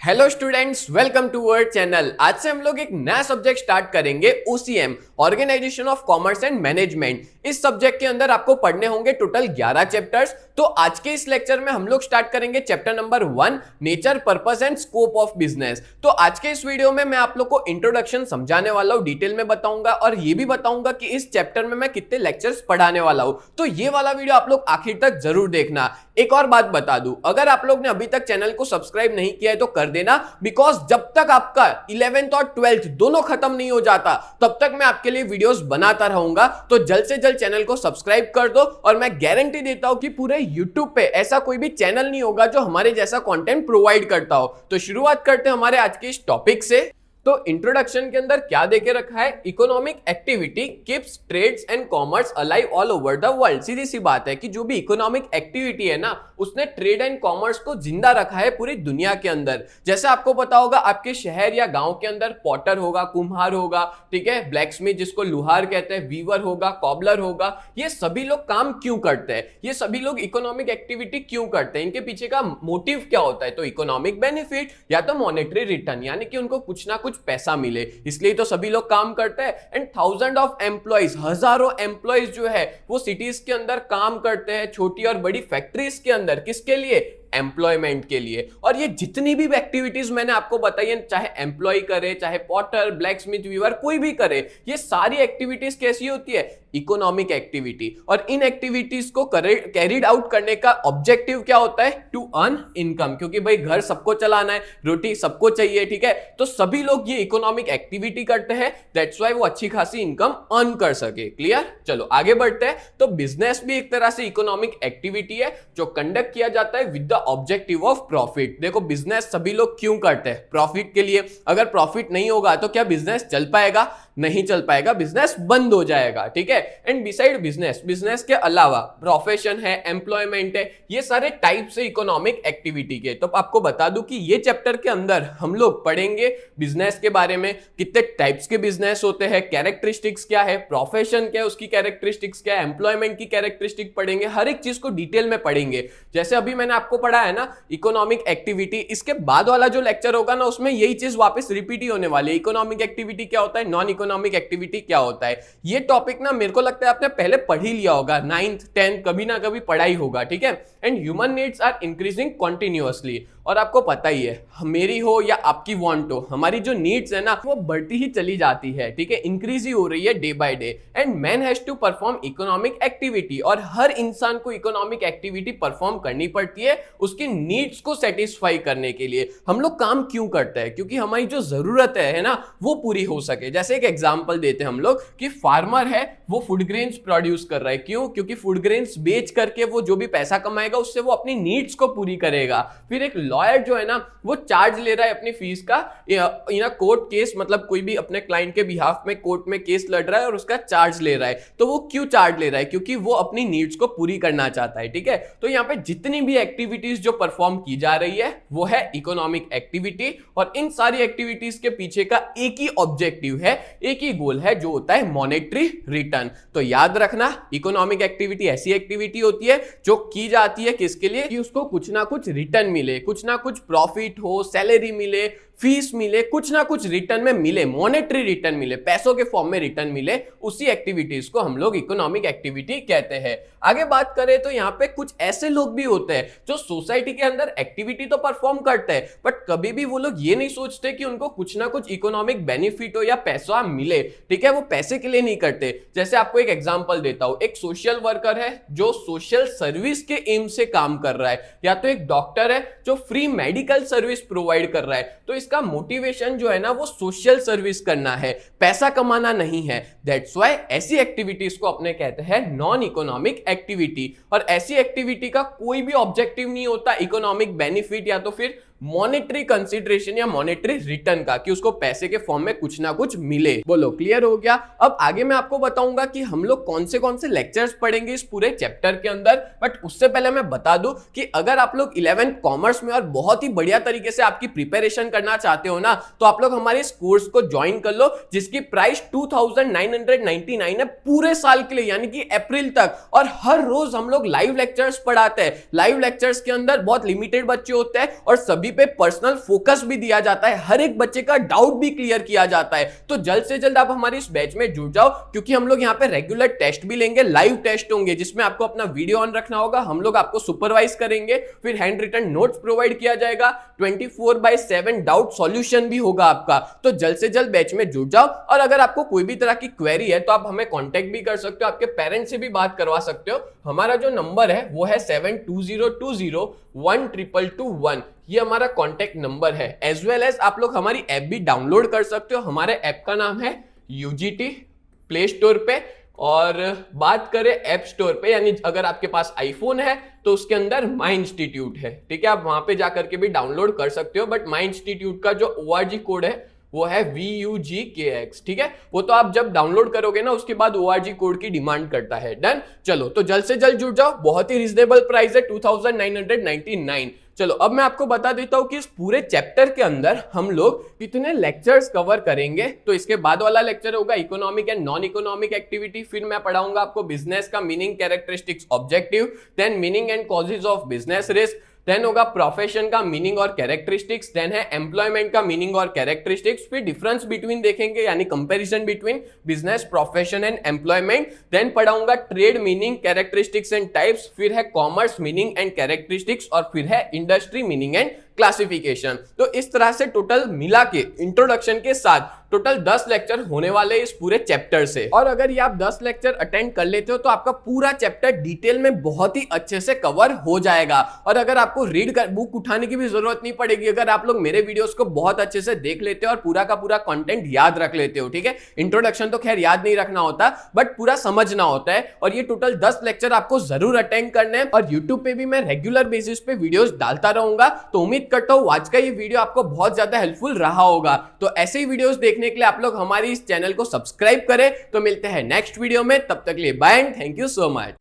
Hello students, welcome to our channel. आज से हम लोग एक नया सब्जेक्ट स्टार्ट करेंगे, OCM, organisation of commerce and management. इस सब्जेक्ट के अंदर आपको पढ़ने होंगे टोटल 11 चैप्टर्स। तो आज के इस लेक्चर में हम लोग स्टार्ट करेंगे chapter number 1, nature, purpose and scope of business. तो आज के इस वीडियो में मैं आप लोग को इंट्रोडक्शन समझाने वाला हूं, डिटेल में बताऊंगा और ये भी बताऊंगा कि इस चैप्टर में मैं कितने लेक्चर्स पढ़ाने वाला हूं। तो ये वाला वीडियो आप लोग आखिर तक जरूर देखना। एक और बात बता दूं, अगर आप लोग ने अभी तक चैनल को सब्सक्राइब नहीं किया है तो कर देना, बिकॉज जब तक आपका 11th और 12th दोनों खत्म नहीं हो जाता तब तक मैं आपके लिए वीडियोस बनाता रहूंगा। तो जल्द से जल्द चैनल को सब्सक्राइब कर दो और मैं गारंटी देता हूं कि पूरे YouTube पे ऐसा कोई भी चैनल नहीं होगा जो हमारे जैसा कंटेंट प्रोवाइड करता हो। तो शुरुआत करते हैं हमारे आज के इस टॉपिक से। तो इंट्रोडक्शन के अंदर क्या देके रखा है, economic activity keeps trades and commerce alive all over the world. सीधी सी बात है कि जो भी इकोनॉमिक एक्टिविटी है ना, उसने ट्रेड एंड कॉमर्स को जिंदा रखा है पूरी दुनिया के अंदर। जैसे आपको पता होगा, आपके शहर या गांव के अंदर पॉटर होगा, कुम्हार होगा, ठीक है, ब्लैकस्मिथ जिसको लुहार कहते हैं, वीवर होगा, कॉबलर होगा। ये सभी लोग काम क्यों करते हैं, ये सभी लोग इकोनॉमिक एक्टिविटी क्यों करते हैं, इनके पीछे का मोटिव क्या होता है? तो इकोनॉमिक बेनिफिट या तो मॉनेटरी रिटर्न, यानी कि उनको कुछ ना कुछ पैसा मिले, इसलिए तो सभी लोग काम करते हैं। एंड थाउजेंड ऑफ एम्प्लॉइज, हजारों एम्प्लॉइज जो है वो सिटीज के अंदर काम करते हैं, छोटी और बड़ी फैक्ट्रीज के अंदर। किसके लिए? एम्प्लॉयमेंट के लिए। और ये जितनी भी एक्टिविटीज मैंने आपको बताई है, चाहे एम्प्लॉय करे, चाहे पॉटर, ब्लैकस्मिथ, वीवर, कोई भी करे, ये सारी एक्टिविटीज कैसी होती है? Economic activity. और इन एक्टिविटीज को कैरिड आउट करने का ऑब्जेक्टिव क्या होता है? टू अर्न इनकम, क्योंकि भाई घर सबको चलाना है, रोटी सबको चाहिए, ठीक है। तो सभी लोग ये इकोनॉमिक एक्टिविटी करते हैं, दैट्स व्हाई वो अच्छी खासी इनकम अर्न कर सके। क्लियर? चलो आगे बढ़ते हैं। तो बिजनेस भी एक तरह से इकोनॉमिक एक्टिविटी है जो कंडक्ट किया जाता है with the objective of profit. देखो, बिजनेस सभी लोग क्यों करते हैं? प्रॉफिट के लिए। अगर प्रॉफिट नहीं होगा तो क्या बिजनेस चल पाएगा? नहीं चल पाएगा, बिजनेस बंद हो जाएगा, ठीक है। एंड बिसाइड बिजनेस के अलावा प्रोफेशन है, एम्प्लॉयमेंट है, ये सारे टाइप से इकोनॉमिक एक्टिविटी के। तो आपको बता दूं कि ये चैप्टर के अंदर हम लोग पढ़ेंगे बिजनेस के बारे में, कितने टाइप्स के बिजनेस होते हैं, कैरेक्टरिस्टिक्स क्या है, प्रोफेशन क्या है, उसकी कैरेक्टरिस्टिक्स क्या है, एम्प्लॉयमेंट की कैरेक्टरिस्टिक पढ़ेंगे, हर एक चीज को डिटेल में पढ़ेंगे। जैसे अभी मैंने आपको पढ़ा है ना इकोनॉमिक एक्टिविटी, इसके बाद वाला जो लेक्चर होगा ना, उसमें यही चीज वापस रिपीट ही होने वाली है। इकोनॉमिक एक्टिविटी क्या होता है, नॉन इकोनॉमिक एक्टिविटी क्या होता है। ये टॉपिक ना मेरे को लगता है आपने पहले पढ़ ही लिया होगा, 9th 10th कभी ना कभी पढ़ा ही होगा, ठीक है। And human needs are increasing continuously. और आपको पता ही है, मेरी हो या आपकी वांट हो, हमारी जो नीड्स है ना वो बढ़ती ही चली जाती है, ठीक है, इंक्रीज ही हो रही है day by day. And man has to perform economic activity, और हर इंसान को इकोनॉमिक एक्टिविटी परफॉर्म करनी पड़ती है उसकी नीड्स को सेटिस्फाई करने के लिए। हम लोग काम क्यों करते हैं? क्योंकि हमारी जो जरूरत है ना वो पूरी हो सके। जैसे एक एग्जांपल देते हैं हम लोग कि फार्मर है, वो फूड ग्रेन्स प्रोड्यूस कर रहा है। क्यों? क्योंकि फूड ग्रेन्स बेच करके वो जो भी पैसा कमाएगा उससे वो अपनी नीड्स को पूरी करेगा। फिर एक लॉयर जो है ना वो चार्ज ले रहा है अपनी फीस का, इन कोर्ट केस, मतलब कोई भी अपने क्लाइंट के बिहाफ में कोर्ट में केस लड़ रहा है और उसका चार्ज ले रहा है। तो वो क्यों चार्ज ले रहा है? क्योंकि वो अपनी नीड्स को पूरी करना चाहता है, ठीक है। तो यहाँ पे जितनी भी एक्टिविटीज जो परफॉर्म की जा रही है वो है इकोनॉमिक एक्टिविटी, और इन सारी एक्टिविटीज के पीछे का एक ही ऑब्जेक्टिव है, एक ही गोल है, जो होता है मॉनेटरी रिटर्न। तो याद रखना, इकोनॉमिक एक्टिविटी ऐसी एक्टिविटी होती है जो की जाती है किसके लिए? कि उसको कुछ ना कुछ रिटर्न मिले, कुछ ना कुछ प्रॉफिट हो, सैलरी मिले, फीस मिले, कुछ ना कुछ रिटर्न में मिले, मॉनेटरी रिटर्न मिले, पैसों के फॉर्म में रिटर्न मिले, उसी एक्टिविटीज को हम लोग इकोनॉमिक एक्टिविटी कहते हैं। आगे बात करें तो यहाँ पे कुछ ऐसे लोग भी होते हैं जो सोसाइटी के अंदर एक्टिविटी तो परफॉर्म करते हैं, बट कभी भी वो लोग ये नहीं सोचते कि उनको कुछ ना कुछ इकोनॉमिक बेनिफिट हो या पैसा मिले, ठीक है। वो पैसे के लिए नहीं करते। जैसे आपको एक एग्जांपल देता हूं, एक सोशल वर्कर है जो सोशल सर्विस के एम से काम कर रहा है, या तो एक डॉक्टर है जो फ्री मेडिकल सर्विस प्रोवाइड कर रहा है। तो इसका मोटिवेशन जो है ना वो सोशल सर्विस करना है, पैसा कमाना नहीं है। दैट्स व्हाई ऐसी एक्टिविटीज को अपने कहते हैं नॉन इकोनॉमिक एक्टिविटी। और ऐसी एक्टिविटी का कोई भी ऑब्जेक्टिव नहीं होता इकोनॉमिक बेनिफिट या तो फिर मॉनेटरी कंसीडरेशन या मॉनेटरी रिटर्न का, कि उसको पैसे के फॉर्म में कुछ ना कुछ मिले। बोलो, क्लियर हो गया? अब आगे मैं आपको बताऊंगा कि हम लोग कौन से लेक्चर्स पढ़ेंगे इस पूरे चैप्टर के अंदर। बट उससे पहले मैं बता दूं कि अगर आप लोग 11th कॉमर्स में और बहुत ही बढ़िया तरीके से आपकी प्रिपरेशन करना चाहते हो ना, तो आप लोग हमारे इस कोर्स को ज्वाइन कर लो, जिसकी प्राइस 2999 है पूरे साल के लिए, यानी कि अप्रैल तक। और हर रोज हम लोग लाइव लेक्चर्स पढ़ाते हैं। लाइव लेक्चर्स के अंदर बहुत लिमिटेड बच्चे होते हैं और सभी सभी पे पर्सनल फोकस भी दिया जाता है, हर एक बच्चे का डाउट भी क्लियर किया जाता है। तो जल्द से जल्द आप हमारी इस बैच में जुड़ जाओ, क्योंकि हम लोग यहाँ पे रेगुलर टेस्ट भी लेंगे, लाइव टेस्ट होंगे जिसमें आपको अपना वीडियो ऑन रखना होगा, हम लोग आपको सुपरवाइज करेंगे, फिर हैंड रिटन नोट्स प्रोवाइड किया जाएगा, 24/7 डाउट सॉल्यूशन भी होगा आपका। तो जल्द से जल्द बैच में जुड़ जाओ, और अगर आपको कोई भी तरह की क्वेरी है तो आप हमें कांटेक्ट भी कर सकते हो, आपके पेरेंट्स से भी बात करवा सकते हो। हमारा जो नंबर है वो है 7202012221, ये हमारा कांटेक्ट नंबर है। एज वेल एज आप लोग हमारी ऐप भी डाउनलोड कर सकते हो, हमारे ऐप का नाम है UGT प्ले स्टोर पे, और बात करें ऐप स्टोर पे, यानी अगर आपके पास आईफोन है तो उसके अंदर माई इंस्टीट्यूट है, ठीक है, आप वहां पे जाकर के भी डाउनलोड कर सकते हो। बट माई इंस्टीट्यूट का जो ORG कोड है वो है VUGKX, ठीक है, वो तो आप जब डाउनलोड करोगे ना उसके बाद ORG कोड की डिमांड करता है। डन, चलो तो जल्द से जल्द जुड़ जाओ, बहुत ही रिजनेबल प्राइस है 2999। चलो अब मैं आपको बता देता हूं कि इस पूरे चैप्टर के अंदर हम लोग कितने लेक्चर्स कवर करेंगे। तो इसके बाद वाला लेक्चर होगा economic and non economic activity, फिर मैं पढ़ाऊंगा आपको बिजनेस का meaning, characteristics, objective, then meaning and causes of business risk, then होगा प्रोफेशन का मीनिंग और कैरेक्टरिस्टिक्स, देन है एम्प्लॉयमेंट का मीनिंग और कैरेक्टरिस्टिक्स, फिर डिफरेंस बिटवीन देखेंगे यानी comparison between business, profession and employment, then पढ़ाऊंगा trade meaning, characteristics and types, फिर है कॉमर्स मीनिंग एंड कैरेक्टरिस्टिक्स, और फिर है इंडस्ट्री मीनिंग एंड क्लासिफिकेशन। तो इस तरह से टोटल मिला के इंट्रोडक्शन के साथ टोटल 10 लेक्चर होने वाले इस पूरे चैप्टर से। और अगर ये आप 10 लेक्चर अटेंड कर लेते हो तो आपका पूरा चैप्टर डिटेल में बहुत ही अच्छे से कवर हो जाएगा। और अगर आपको रीड कर बुक उठाने की भी जरूरत नहीं पड़ेगी, अगर आप लोग मेरे वीडियोस को बहुत अच्छे से देख लेते हो और पूरा का पूरा कंटेंट याद रख लेते हो, ठीक है, इंट्रोडक्शन तो खैर याद नहीं रखना होता बट पूरा समझना होता है। और ये टोटल 10 लेक्चर आपको जरूर अटेंड करने हैं, और यूट्यूब पे भी मैं रेगुलर बेसिस पे वीडियोस डालता रहूंगा। तो उम्मीद करता हूं आज का ये वीडियो आपको बहुत ज्यादा हेल्पफुल रहा होगा। तो ऐसे ही वीडियोस देखने के लिए आप लोग हमारी इस चैनल को सब्सक्राइब करें। तो मिलते हैं नेक्स्ट वीडियो में, तब तक के लिए bye and thank you so much.